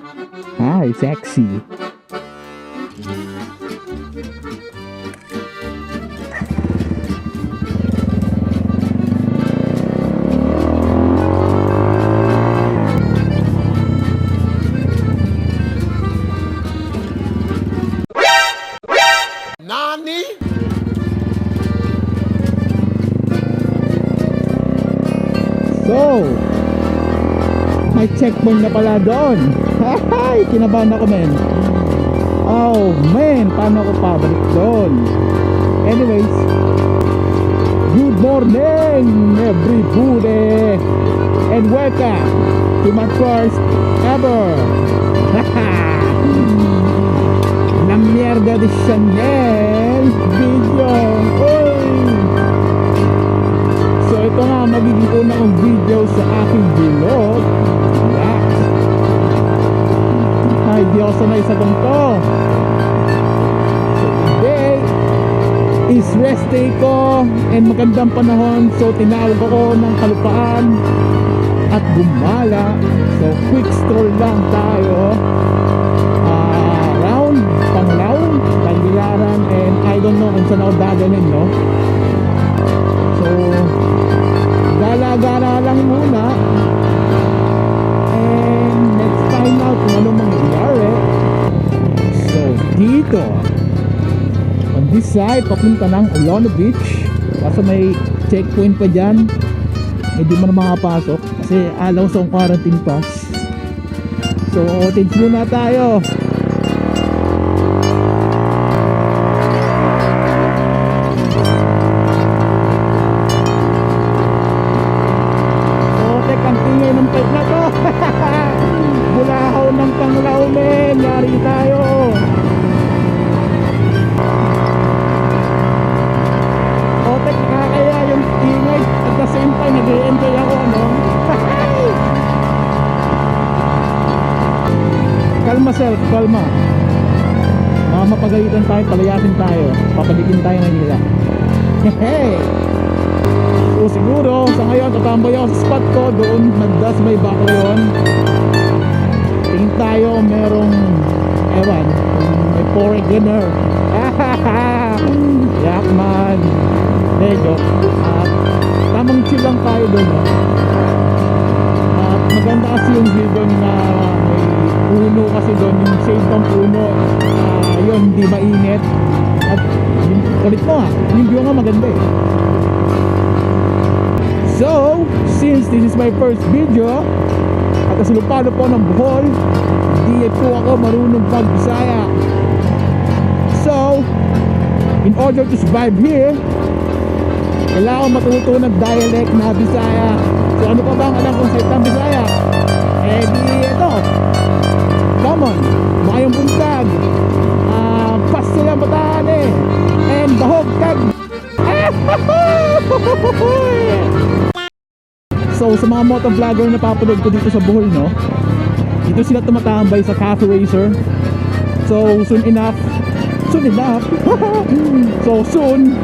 Hi, sexy. Nani? So, may checkpoint na pala doon. Hay, kinabahan ako, men. Oh, man, paano ako pabalik doon? Anyways, good morning, everybody, and welcome to my first ever na mierda de Chanel video. Oy! So ito nga magiging unang video sa aking vlog. Relax. Ay, di ako sanay sa ganito. So today is rest day ko and magandang panahon. So tinawag ako ng kalupaan at gumala. So quick stroll lang tayo around Panglao, Tagbilaran, and I don't know kung saan ako dadalhin, no? So gala-gala lang muna and let's find out kung ano mangyayari. So dito on this side papunta ng Olono Beach, kaso may checkpoint pa dyan, hindi mo na makapasok kasi alaw sa quarantine pass. So outage muna tayo. Ng pipe na to. Bulahaw ng Panglao, men. Yari tayo. Otek, nakakaya yung ingay. At the same time nag-i-enjoy ako, no? Kalma, self, kalma. Mapagalitan tayo, palayasin tayo, papalikin tayo ng hila. Hey! So siguro sa ngayon tatambay ako sa spot ko doon, nagdas may bako yun. Tingin tayo merong ewan, may foreigner. Yakman. Medyo tamang chill lang tayo doon, no? At maganda kasi yung view doon na may puno kasi doon, yung shade ng puno. Yun, hindi mainit. At yung kulit mo yung view nga maganda eh. So, since this is my first video at kasalupado po ng Bohol, di po ako marunong mag-Bisaya. So, in order to survive here, kailangan matuto ng dialect na Bisaya. So, ano pa bang alam kong salitang Bisaya? Eh di ito, common, Mayong Buntag, Pastila Batane, and Bahog Tag. So sa mga motovlogger na papanood ko dito sa Bohol, no, dito sila tumatambay sa Cafe Racer. So soon enough so soon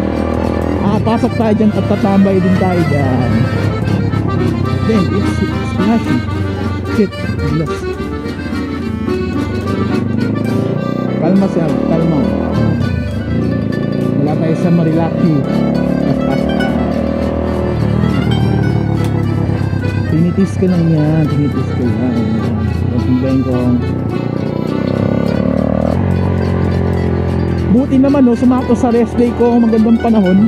pasok tayo dyan at tatambay din tayo dyan. Then it's splashy. Shit, bless. Kalma siya, kalma. Wala tayo sa Marilaki. Tinitis ka lang yan, tinitis ka lang. Pagbigayin ko. Buti naman, no, sumakto sa rest day ko, magandang panahon.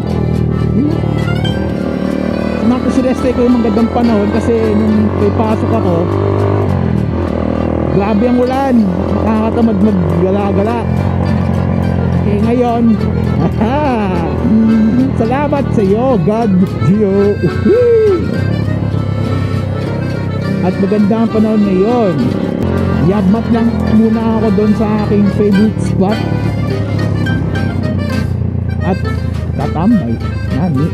Sumakto sa rest day ko yung magandang panahon kasi nung may pasok ako, grabe ang ulan, nakakatamad maggala-gala. Eh ngayon, salamat sa iyo, God Gio. At maganda ang panahon ngayon. Yabmat lang muna ako doon sa aking favorite spot at tatambay. Nani.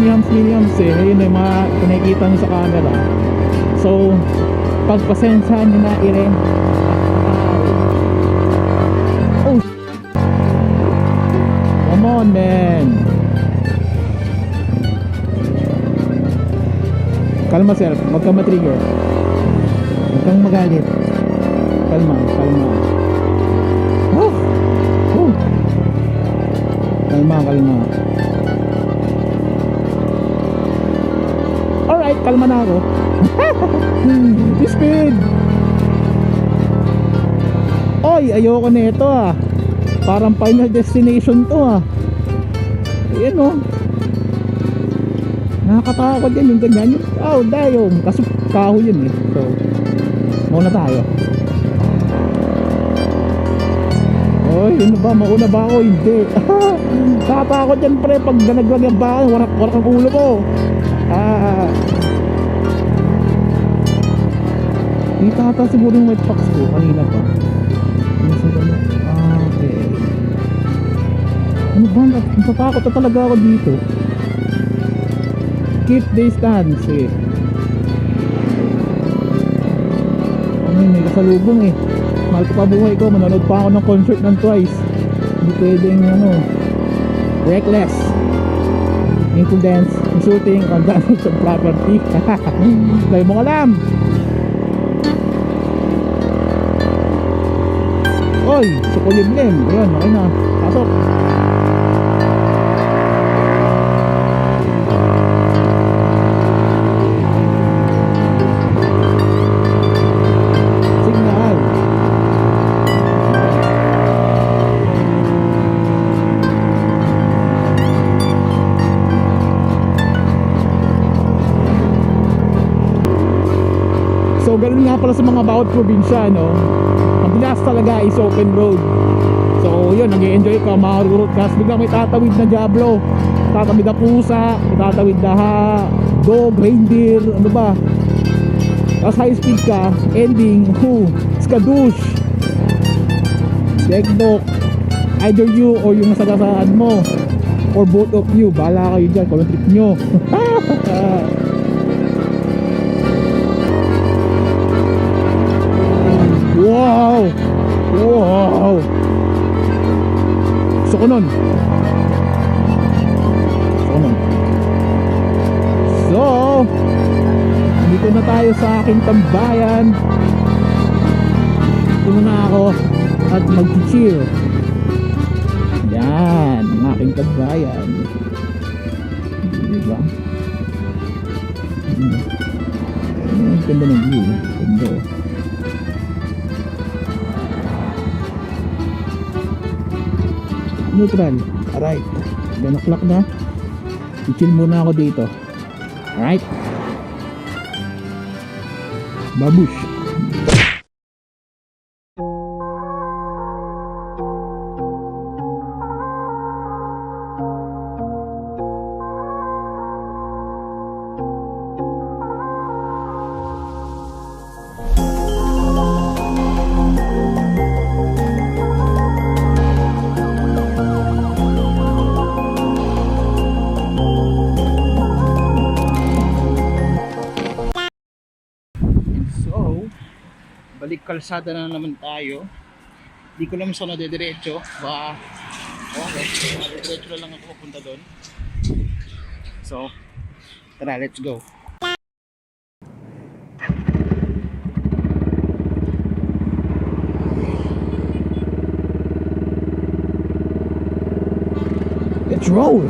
Miniams eh. Ayun yung mga nakikita nyo sa camera. So pagpasensyahan nyo na ire. Oh, come on man. Kalma sir, huwag kang matrigger. Huwag kang magalit. Kalma. Oh. Oh. Kalma. Alright, kalma na ako. Speed. Oy, ayoko na ito ah. Parang Final Destination to ah. Ayan oh. Nakakatakot yan yung ganyan. Oh, dayong. Kaso kahoy yun eh. So, mauna tayo. Oy, ano ba? Mauna ba ako? Hindi. Nakatakot yan pre. Pag nalaglag yung bahay, warak ang ulo ko. Dito ata siguro yung white fox ko. Kanina pa. Okay. Ano ba? Natatakot na talaga ako dito. Keep distance eh. May kasalubong eh. Mahal ko pa buhay ko. Manonood pa ako ng concert ng Twice. Hindi pwedeng reckless imprudence shooting on damage of property. Dahil mo alam. Oy, sukulimlim. Ayun, okay na. Pasok. So ganun nga pala sa mga bawat probinsya, no? Madalas talaga is open road. So yun, nag-i-enjoy ka, marurot ka. Biglang may tatawid na Diablo, tatawid na pusa, may tatawid na dog, reindeer, ano ba? Tapos high speed ka, ending, skadoosh, dekdok. Either you or yung nasagasaan mo, or both of you, bahala kayo dyan kung anong trip nyo. Wow! Wow! Gusto ko nun. So, dito na tayo sa aking tambayan. Dito na ako at mag-chill. Yan, ang aking tambayan. Diba? Ang ganda ng view. Ganda. Neutral. Alright. 10 o'clock na. I-chill muna ako dito. Alright. Babush. Balik kalsada na naman tayo. Hindi ko naman sa nadediretso. Baka okay, nadediretso na lang ako pupunta doon. So tara, let's go. Let's roll.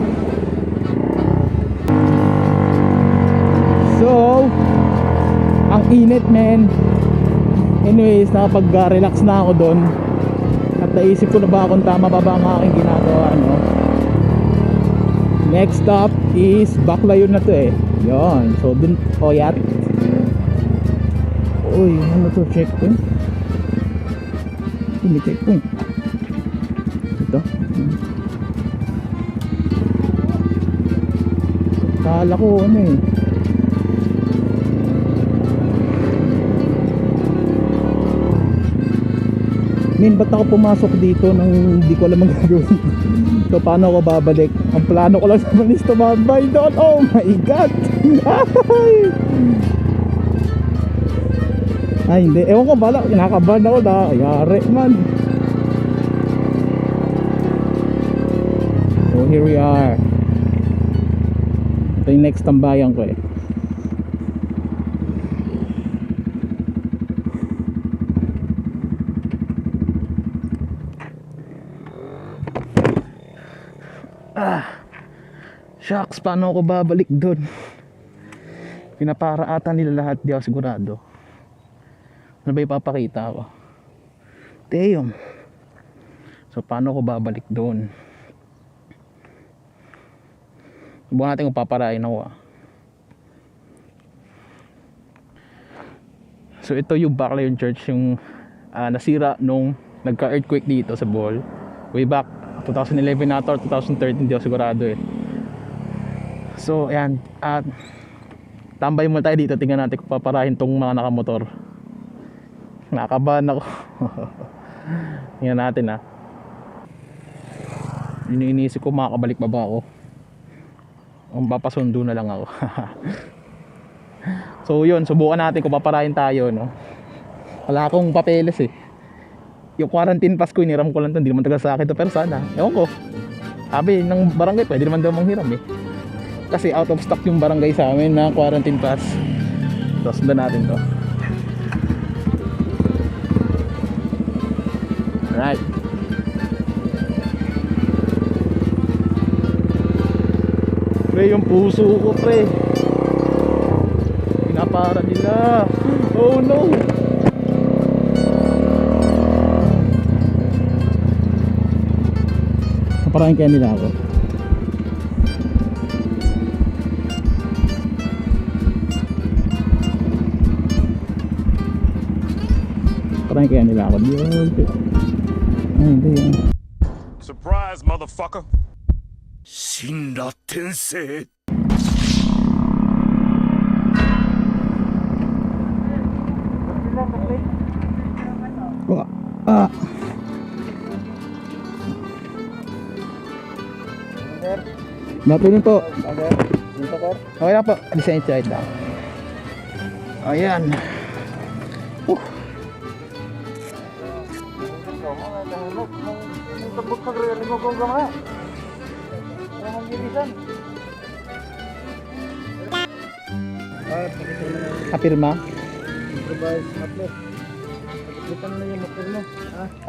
So ang init man. Anyways, nakapag-relax na ako doon. At naisip ko na ba kung tama ba ang aking ginagawa, no? Next stop is Baclayon na to eh. Yon. So dun, Oyat. Uy, ano to? Checkpoint? May checkpoint. Ito. Kala ko ano eh. Min, ba't ako pumasok dito nang hindi ko alam ang gagawin? So paano ako babalik? Ang plano ko lang sa manis tumambay doon. Oh my god. Ay hindi, ewan ko bala, kinakabahan ako na. Ayari man. So here we are. Ito yung next tambayan ko eh. Shucks, paano ako babalik doon? Pinapara ata nila lahat, di ako sigurado. Ano ba ipapakita ko? Damn. So paano ako babalik doon? Subukan natin kung paparain ako So ito yung Baclayon Church, yung nasira nung nagka-earthquake dito sa Bohol. Way back 2011 na ito or 2013, di ako sigurado eh. So ayan, tambay muna tayo dito, tingnan natin kung paparahin tong mga nakamotor. Nakabahan ako. Tingnan natin iniisip ko makakabalik pa ba ako, o papasundo na lang ako. So yun, subukan natin kung paparahin tayo, no? Wala akong papeles eh. Yung quarantine pass ko, iniram ko lang to, hindi naman taga sa akin to, pero sana, ewan ko. Sabi ng barangay, pwede naman daw manghiram eh. Kasi out of stock yung barangay sa amin na quarantine pass. So sundan natin to. Alright. Pre, yung puso ko pre, pinapara nila. Oh no. Naparahin kaya nila ako. Naparahin kaya nila ako. Ay, hindi yan. Surprise, motherfucker! 死んだ天性 Napilin po. Okay lang po. Lisensya ito. Ayan. Kapirma?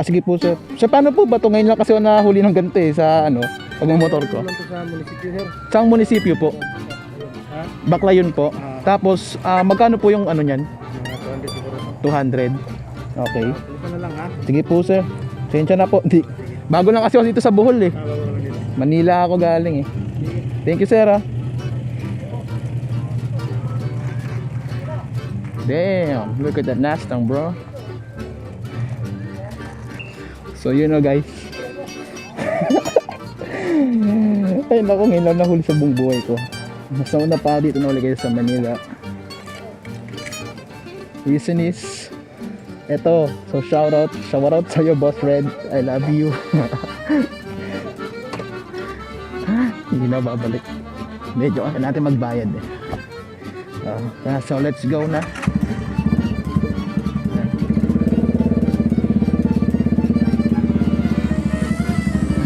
Sige po sir. Sa paano po ba ito? Ngayon lang kasi ako nahuli ng ganito eh, sa ano, pagmamotor ko. sa munisipyo sir. Saang munisipyo po? Ha? Baclayon po. Tapos magkano po yung ano niyan? 200. Okay. Ito na lang ha. Sige po sir. Sensya na po. Di. Bago lang kasi ako dito sa Bohol eh. Manila ako galing eh. Thank you sir ah. Damn, look at that Mustang bro. So you know guys. Ay naku, ngayon lang nahuli sa buong buhay ko. Mas nauna pa dito na ulit sa Manila. Reason is eto, so shout out sa'yo boss Red, I love you. Hindi na babalik. Medyo kasi natin magbayad eh. So let's go na.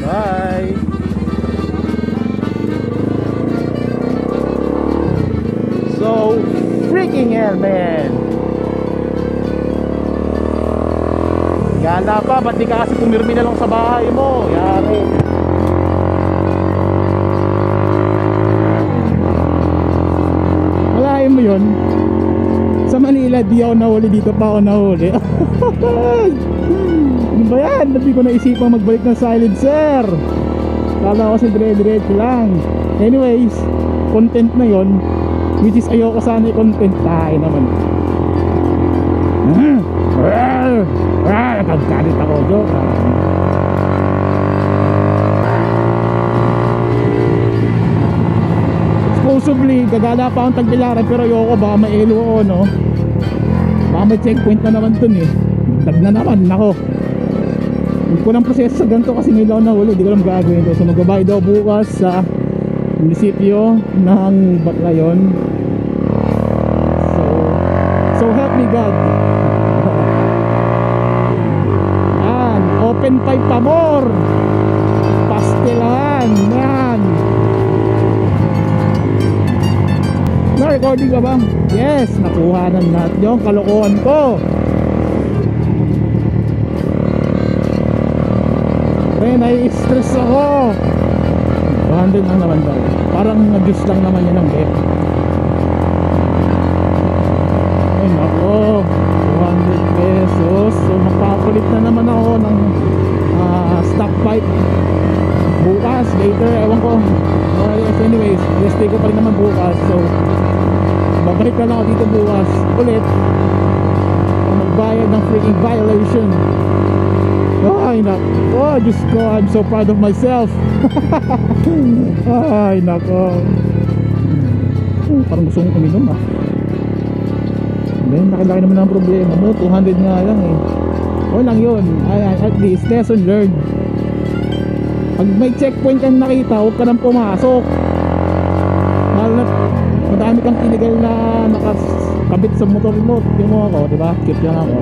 Bye. So freaking hell man. Ganda pa, ba't di ka kasi pumirmi na lang sa bahay mo? Yari. Malayo mo yun. Sa Manila, di ako nahuli, dito pa ako nahuli. Ano ba yan? Hindi ko naisipang magbalik ng silencer. Kala ko kasi dire-diretso lang. Anyways, content na yon, which is ayoko sana i-content tayo naman. Nagkagalit ako, joke. Supposedly, gagala pa akong Tagbilaran, pero ayoko, baka maelo ako, no? Baka may checkpoint na naman dun eh. Dag na naman, nako. Hindi ko lang proseso sa ganito kasi ngayon lang nahuli. Hindi ko lang gagawin ito. So magbabayad daw bukas sa munisipyo ng Baclayon. So help me God. Yan, open pipe pa more. Pastilan. Yan. Na-recording ka ba? Yes, nakuha na lahat yung kalokohan ko. Pre, nai-stress ako. 200 lang naman daw. Parang nag-juice lang naman yun ang bet. Ay nako, 200 pesos. So magpapalit na naman ako ng stock pipe bukas, later, ewan ko. Yes, anyways, rest day ko pa rin naman bukas. So babalik na lang ako dito bukas ulit magbayad ng freaking violation. Ay nako, oh Diyos ko, I'm so proud of myself. Ay nako, parang gusto kong uminom ah. Then laki-laki naman ang problema mo, 200 nga lang eh. O lang yun, ay, at least lesson learned. Pag may checkpoint kang nakita, huwag ka nang pumasok. Lalo na madami kang illegal na nakakabit sa motor mo. Tingnan mo ako, diba? Cute lang ako.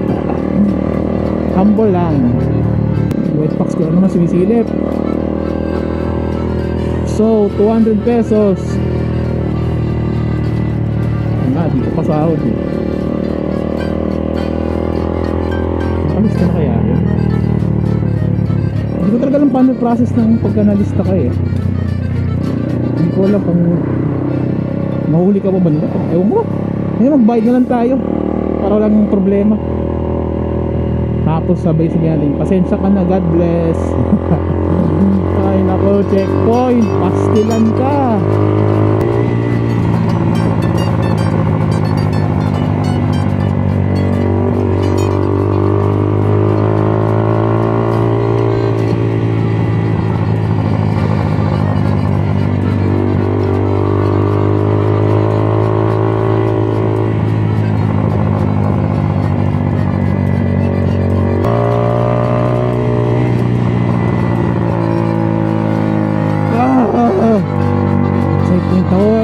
Humble lang. White box ko lang naman sinisilip. So 200 pesos. Di ko pasahod eh. Nakalista na kaya yun? Hindi ko talaga lang paano process ng pagka nalista ka eh. Hindi ko alam kung mahuli ka ba ba nila. Ewan mo. Magbayad na lang tayo para walang problema. Tapos sabay sinyaling, pasensya ka na, God bless. Ay nako, checkpoint, pastilan ka.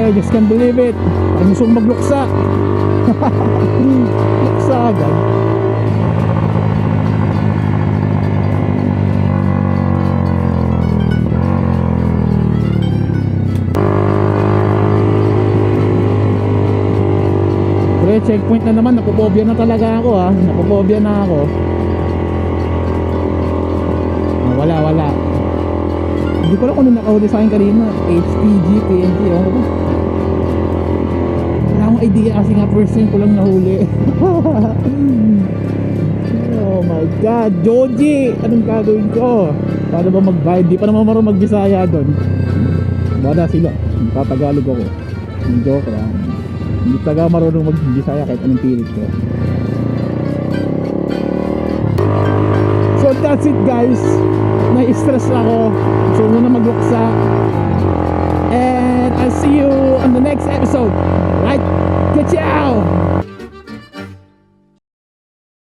I just can't believe it. Parang gusto kong magluksa. Luksa agad. Pre, checkpoint na naman. Napopobia na talaga ako ha. Napopobia na ako. Wala. Hindi ko lang kung nakahuli sa akin kanina. HPG, PNG, ako ba? Wala akong idea kasi nga first time ko lang nahuli. Oh my God, Joji! Anong gagawin ko? Paano ba magbayad? Di pa naman marunong mag-Bisaya doon. Bada sila. Tatagalog ako. Hindi joke lang. Hindi taga marunong mag-Bisaya kahit anong pilit ko. So that's it guys. Na-stress ako. So muna magluksa. And I'll see you on the next episode. Right? Ciao!